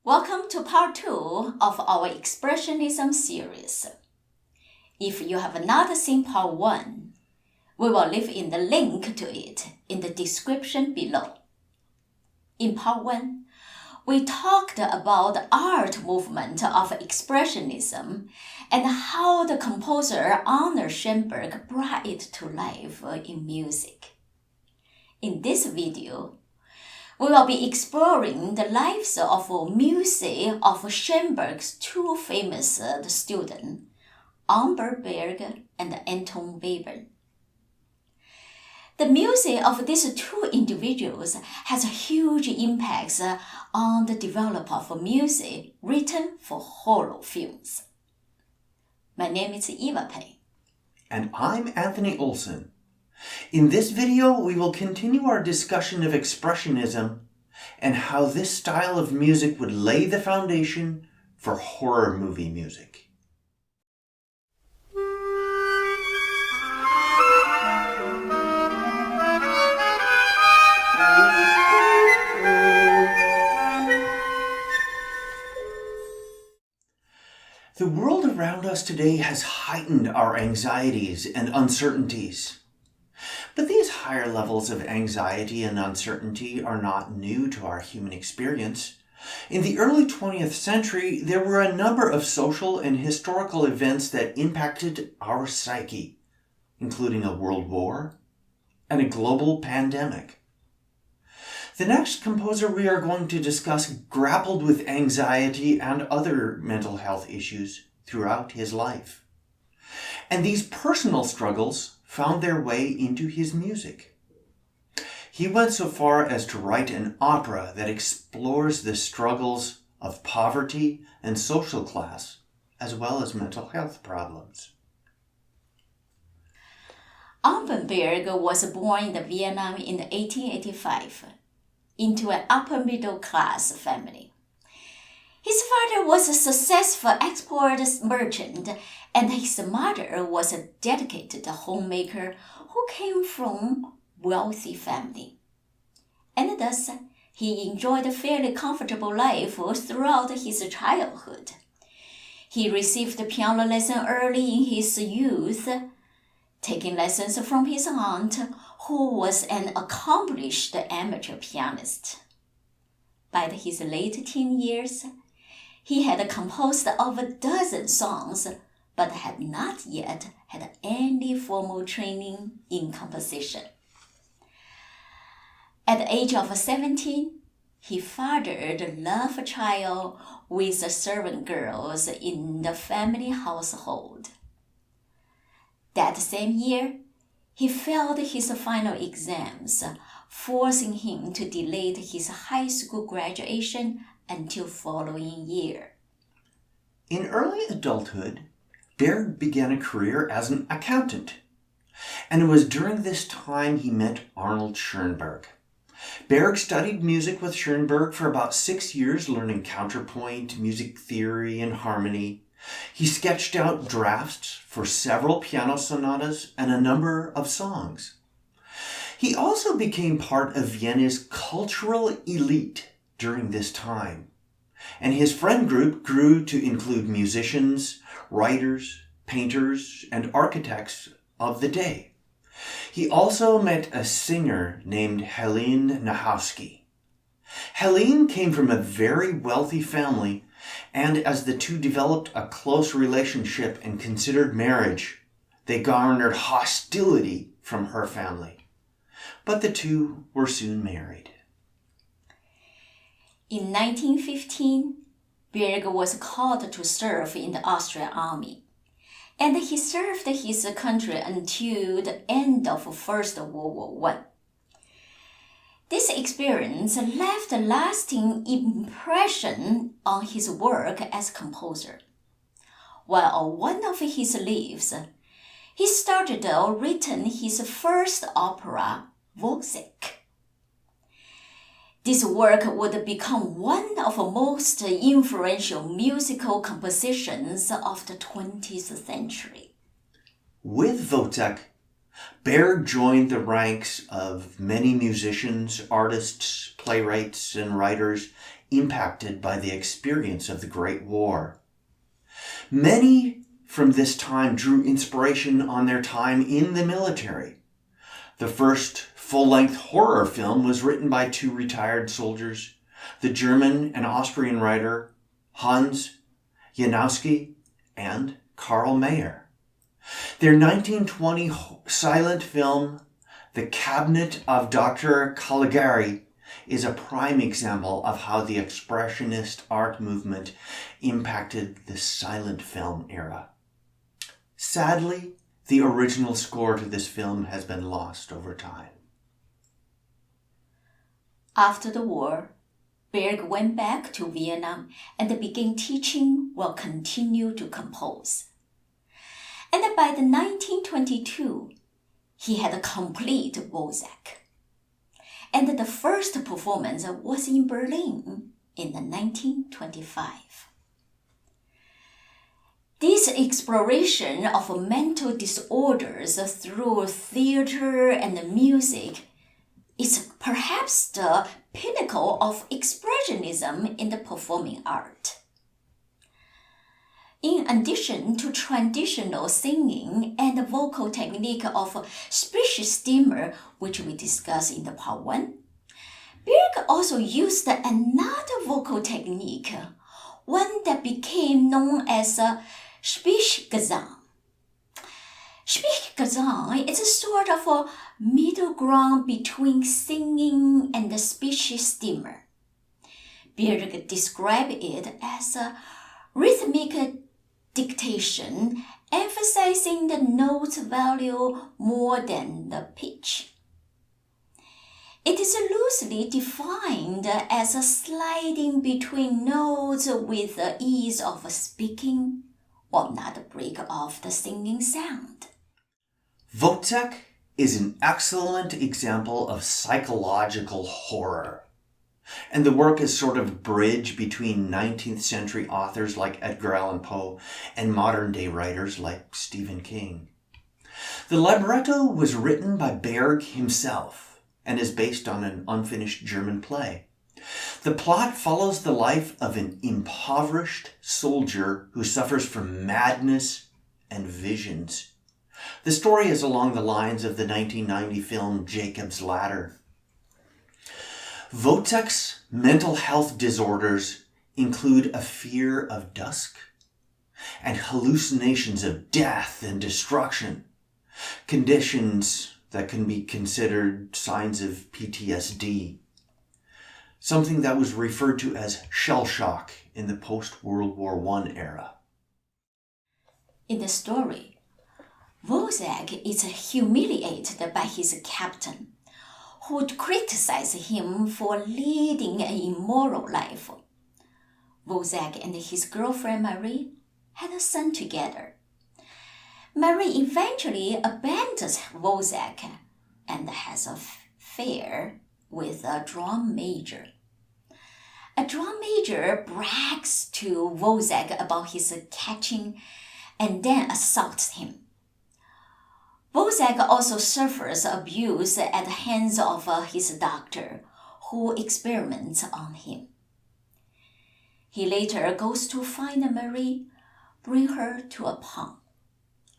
Welcome to part 2 of our Expressionism series. If you have not seen part 1, we will leave in the link to it in the description below. In part 1, we talked about the art movement of Expressionism and how the composer Arnold Schoenberg brought it to life in music. In this video, we will be exploring the lives of music of Schoenberg's two famous students, Anton Vabren and Anton Vabren. The music of these two individuals has huge impacts on the development of music written for horror films. My name is Eva Pei. And I'm Anthony Olson. In this video, we will continue our discussion of Expressionism and how this style of music would lay the foundation for horror movie music. The world around us today has heightened our anxieties and uncertainties. But these higher levels of anxiety and uncertainty are not new to our human experience. In the early 20th century, there were a number of social and historical events that impacted our psyche, including a world war and a global pandemic. The next composer we are going to discuss grappled with anxiety and other mental health issues throughout his life. And these personal struggles found their way into his music. He went so far as to write an opera that explores the struggles of poverty and social class, as well as mental health problems. Anton Vabren was born in Vietnam in 1885 into an upper-middle-class family. His father was a successful export merchant, and his mother was a dedicated homemaker who came from a wealthy family. And thus, he enjoyed a fairly comfortable life throughout his childhood. He received piano lessons early in his youth, taking lessons from his aunt, who was an accomplished amateur pianist. By his late teen years, he had composed over a dozen songs, but had not yet had any formal training in composition. At the age of 17, he fathered a love child with the servant girls in the family household. That same year, he failed his final exams, forcing him to delay his high school graduation until following year. In early adulthood, Berg began a career as an accountant, and it was during this time he met Arnold Schoenberg. Berg studied music with Schoenberg for about 6 years, learning counterpoint, music theory, and harmony. He sketched out drafts for several piano sonatas and a number of songs. He also became part of Vienna's cultural elite during this time, and his friend group grew to include musicians, writers, painters, and architects of the day. He also met a singer named Helene Nahowski. Helene came from a very wealthy family, and as the two developed a close relationship and considered marriage, they garnered hostility from her family. But the two were soon married. In 1915, Berg was called to serve in the Austrian army, and he served his country until the end of First World War I. This experience left a lasting impression on his work as composer. While on one of his leaves, he started or written his first opera, Wozzeck. This work would become one of the most influential musical compositions of the 20th century. With Wozzeck, Berg joined the ranks of many musicians, artists, playwrights, and writers impacted by the experience of the Great War. Many from this time drew inspiration on their time in the military. The first full-length horror film was written by two retired soldiers, the German and Austrian writer Hans Janowski and Karl Mayer. Their 1920 silent film, The Cabinet of Dr Caligari, is a prime example of how the Expressionist art movement impacted the silent film era. Sadly, the original score to this film has been lost over time. After the war, Berg went back to Vienna and began teaching while continuing to compose. And by the 1922, he had a complete Wozzeck. And the first performance was in Berlin in 1925. This exploration of mental disorders through theater and music is perhaps the pinnacle of Expressionism in the performing art. In addition to traditional singing and the vocal technique of speech stimmer, which we discussed in the part 1, Berg also used another vocal technique, one that became known as Sprechgesang. Sprechgesang is a sort of a middle ground between singing and the speech stimmer. Berg described it as a rhythmic dictation, emphasizing the note value more than the pitch. It is loosely defined as a sliding between notes with the ease of speaking, or not break off the singing sound. Wozzeck is an excellent example of psychological horror. And the work is sort of a bridge between 19th century authors like Edgar Allan Poe and modern day writers like Stephen King. The libretto was written by Berg himself and is based on an unfinished German play. The plot follows the life of an impoverished soldier who suffers from madness and visions. The story is along the lines of the 1990 film Jacob's Ladder. Wozzeck's mental health disorders include a fear of dusk and hallucinations of death and destruction, conditions that can be considered signs of PTSD, something that was referred to as shell shock in the post-World War I era. In the story, Wozzeck is humiliated by his captain, who would criticize him for leading an immoral life. Wozzeck and his girlfriend Marie had a son together. Marie eventually abandons Wozzeck and has an affair with a drum major. A drum major brags to Wozzeck about his catching and then assaults him. Wozzeck also suffers abuse at the hands of his doctor, who experiments on him. He later goes to find Marie, bring her to a pond,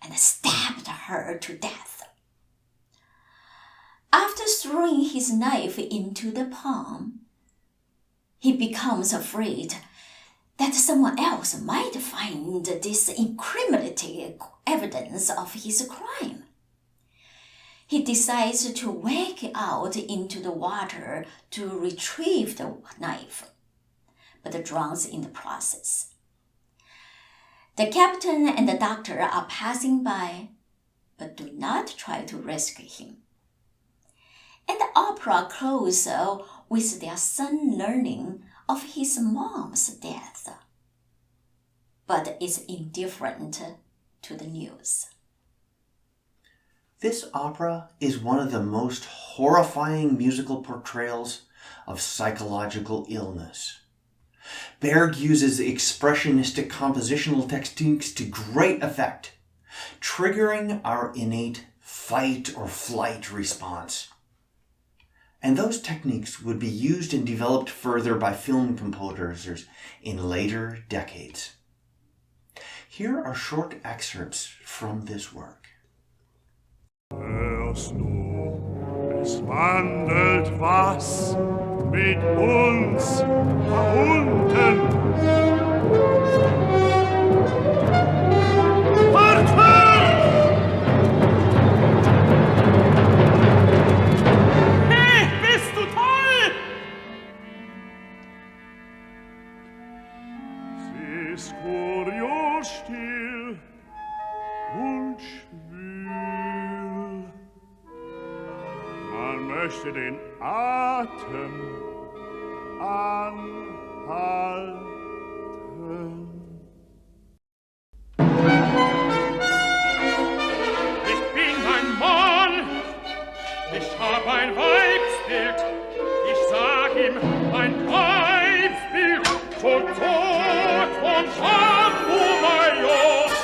and stabbed her to death. After throwing his knife into the pond, he becomes afraid that someone else might find this incriminating evidence of his crime. He decides to wade out into the water to retrieve the knife, but drowns in the process. The captain and the doctor are passing by, but do not try to rescue him. And the opera closes with their son learning of his mom's death, but is indifferent to the news. This opera is one of the most horrifying musical portrayals of psychological illness. Berg uses expressionistic compositional techniques to great effect, triggering our innate fight or flight response. And those techniques would be used and developed further by film composers in later decades. Here are short excerpts from this work. Hörst du, es wandelt was mit uns da unten. Kurios still und schwül. Man möchte den Atem anhalten. Ich bin ein Mann, ich hab ein Weibsbild. Ich sag ihm, ein Weibsbild, tot, von Chambumayos.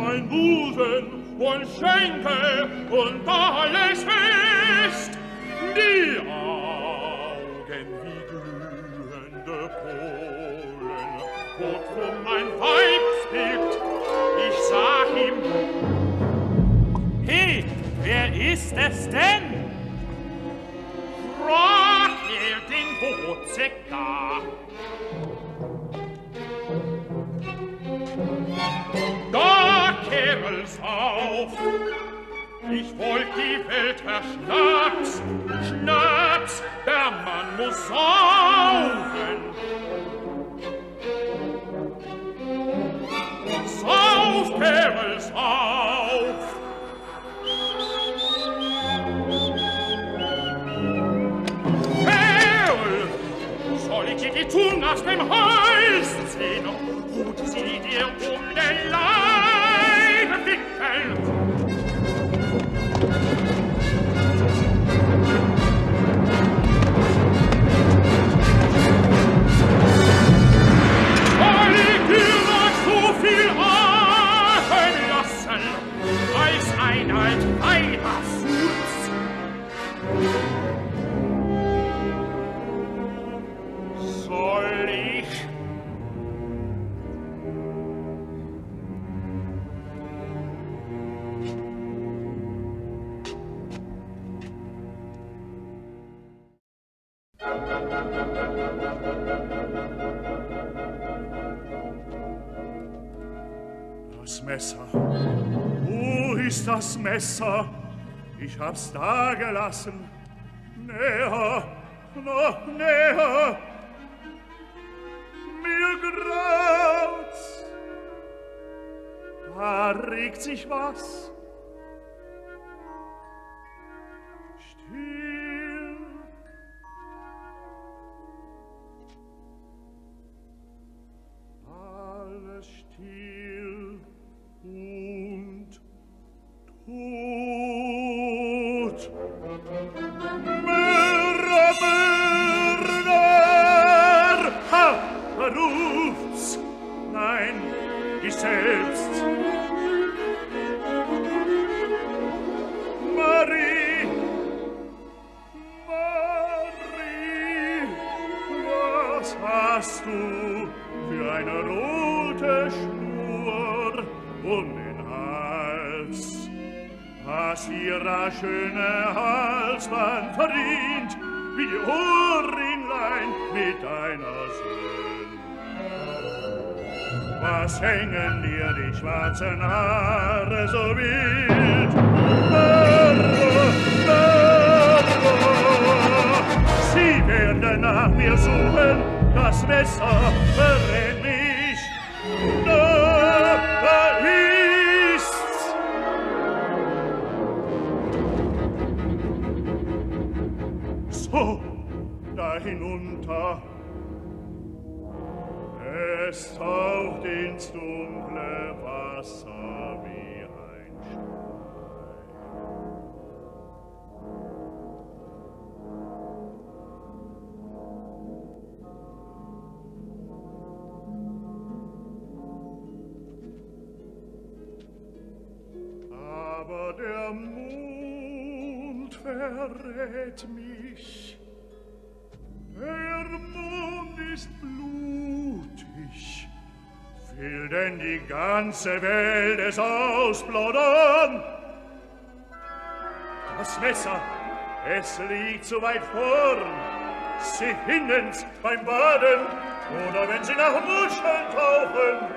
Ein Busen und Schenkel und alles fest, die Augen wie glühende Kohlen. Gott von mein Weibsbild, ich sag ihm, hey, wer ist es denn? Frag ihr den Wozzeck da. Da, Kerls auf! Ich wollt die Welt Schnaps, Schnaps, der Mann muss saufen. Sauf, Kerls auf! Soll ich dir die Zunge aus dem Hals ziehen und sie dir um den Leib wickeln? Soll ich dir noch so viel Atem lassen, als ein alt Weiberfuß? Soll ich? Das Messer. Wo ist das Messer? Ich hab's da gelassen. Näher, noch näher. Mir graut's. Da regt sich was. Still. Alles still und tot. Mörder, Mörder! Ha! Ruft's! Nein, ich selbst. Marie, Marie, was hast du für eine rote Schnur um den Hals? Hast ihrer schöne Halsband verdient, wie die Ohrringlein mit deiner Sinn. Was hängen dir die schwarzen Haare so wild? Mörder, Mörder, sie werden nach mir suchen, das Messer verrät mich. Da ist's. So, da hinunter. Es taucht ins dunkle Wasser wie ein Stein. Der Mond verrät mich. Der Mond ist blutig. Will denn die ganze Welt es ausplaudern? Das Messer, es liegt zu weit vorn. Sie finden's beim Baden oder wenn sie nach Muscheln tauchen.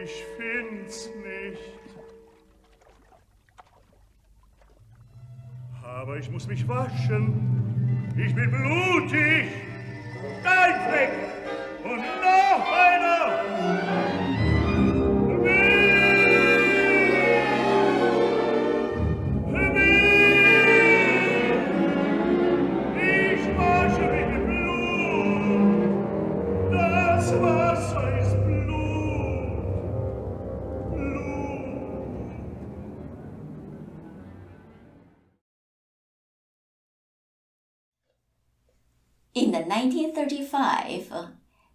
Ich find's nicht. Aber ich muss mich waschen. Ich bin blutig. Ein Fleck und noch einer. Ich wasche mich in Blut. Das Wasser ist Blut. In 1935,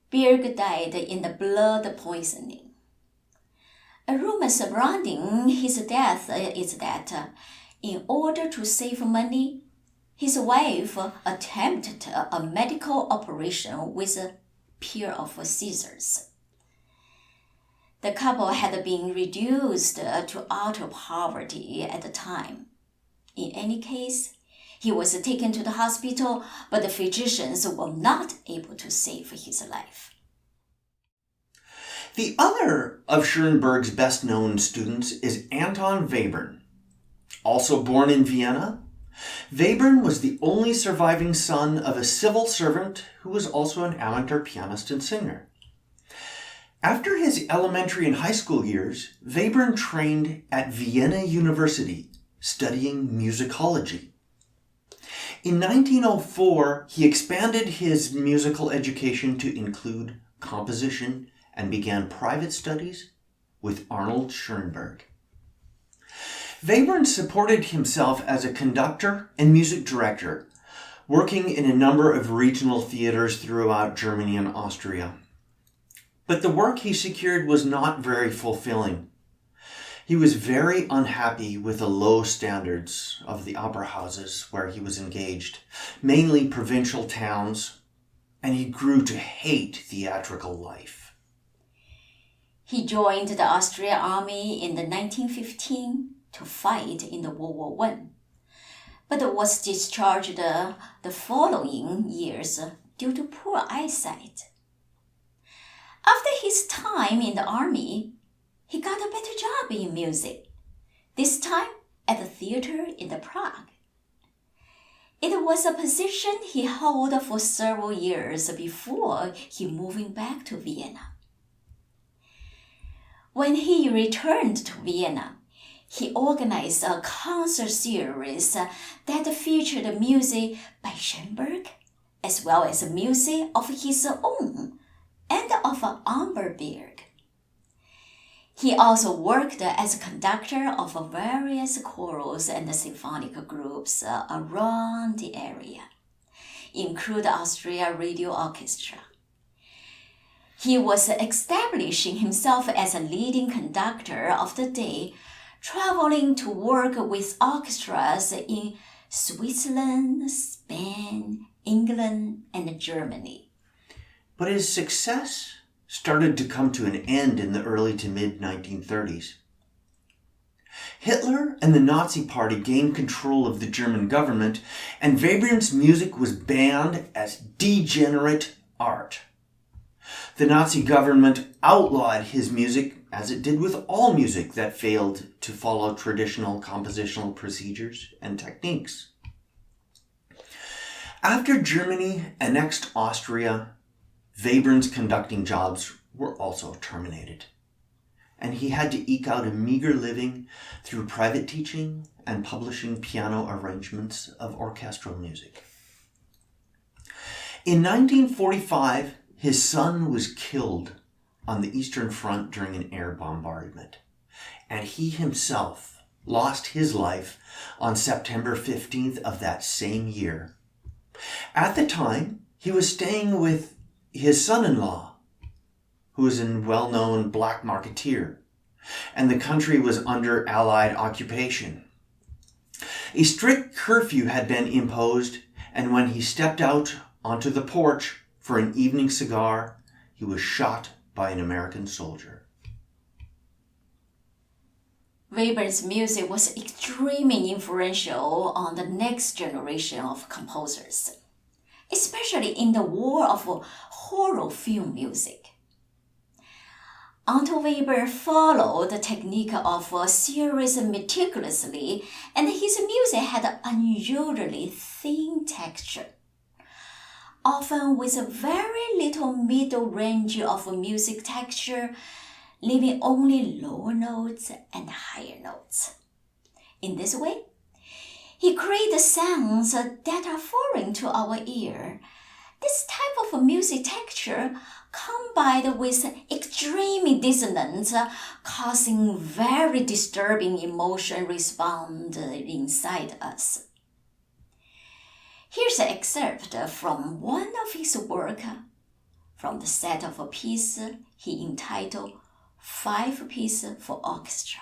Berg died in the blood poisoning. A rumor surrounding his death is that, in order to save money, his wife attempted a medical operation with a pair of scissors. The couple had been reduced to utter poverty at the time. In any case, he was taken to the hospital, but the physicians were not able to save his life. The other of Schoenberg's best-known students is Anton Vabren. Also born in Vienna, Vabren was the only surviving son of a civil servant who was also an amateur pianist and singer. After his elementary and high school years, Vabren trained at Vienna University, studying musicology. In 1904, he expanded his musical education to include composition and began private studies with Arnold Schoenberg. Vabren supported himself as a conductor and music director, working in a number of regional theaters throughout Germany and Austria. But the work he secured was not very fulfilling. He was very unhappy with the low standards of the opera houses where he was engaged, mainly provincial towns, and he grew to hate theatrical life. He joined the Austrian army in 1915 to fight in the World War I, but was discharged the following years due to poor eyesight. After his time in the army, he got a better job in music, this time at the theater in Prague. It was a position he held for several years before he moving back to Vienna. When he returned to Vienna, he organized a concert series that featured music by Schoenberg, as well as music of his own and of Amberberg. He also worked as a conductor of various chorals and symphonic groups around the area, including the Austria Radio Orchestra. He was establishing himself as a leading conductor of the day, traveling to work with orchestras in Switzerland, Spain, England, and Germany. But his success started to come to an end in the early to mid-1930s. Hitler and the Nazi Party gained control of the German government, and Vabren's music was banned as degenerate art. The Nazi government outlawed his music, as it did with all music that failed to follow traditional compositional procedures and techniques. After Germany annexed Austria, Vabren's conducting jobs were also terminated, and he had to eke out a meager living through private teaching and publishing piano arrangements of orchestral music. In 1945, his son was killed on the Eastern Front during an air bombardment, and he himself lost his life on September 15th of that same year. At the time, he was staying with his son-in-law, who was a well-known black marketeer, and the country was under Allied occupation. A strict curfew had been imposed, and when he stepped out onto the porch for an evening cigar, he was shot by an American soldier. Vabren's music was extremely influential on the next generation of composers, especially in the world of horror film music. Anton Vabren followed the technique of series meticulously, and his music had an unusually thin texture, often with a very little middle range of music texture, leaving only lower notes and higher notes. In this way, he created sounds that are foreign to our ear. This type of music texture combined with extreme dissonance, causing very disturbing emotion response inside us. Here's an excerpt from one of his work, from the set of a piece he entitled 5 Pieces for Orchestra.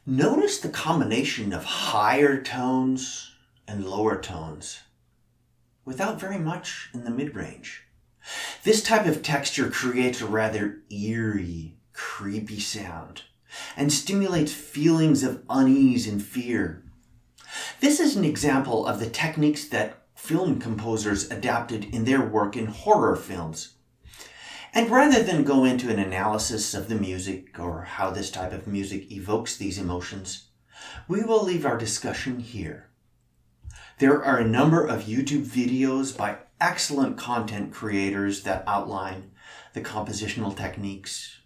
Notice the combination of higher tones and lower tones, without very much in the mid-range. This type of texture creates a rather eerie, creepy sound and stimulates feelings of unease and fear. This is an example of the techniques that film composers adapted in their work in horror films. And rather than go into an analysis of the music or how this type of music evokes these emotions, we will leave our discussion here. There are a number of YouTube videos by excellent content creators that outline the compositional techniques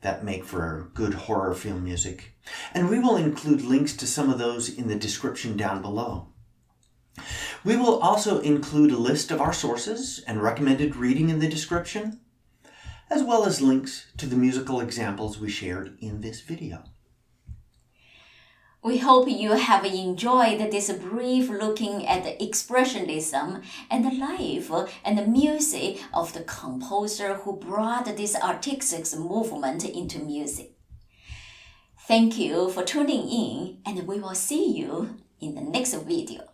that make for good horror film music, and we will include links to some of those in the description down below. We will also include a list of our sources and recommended reading in the description, as well as links to the musical examples we shared in this video. We hope you have enjoyed this brief looking at the Expressionism and the life and the music of the composer who brought this artistic movement into music. Thank you for tuning in, and we will see you in the next video.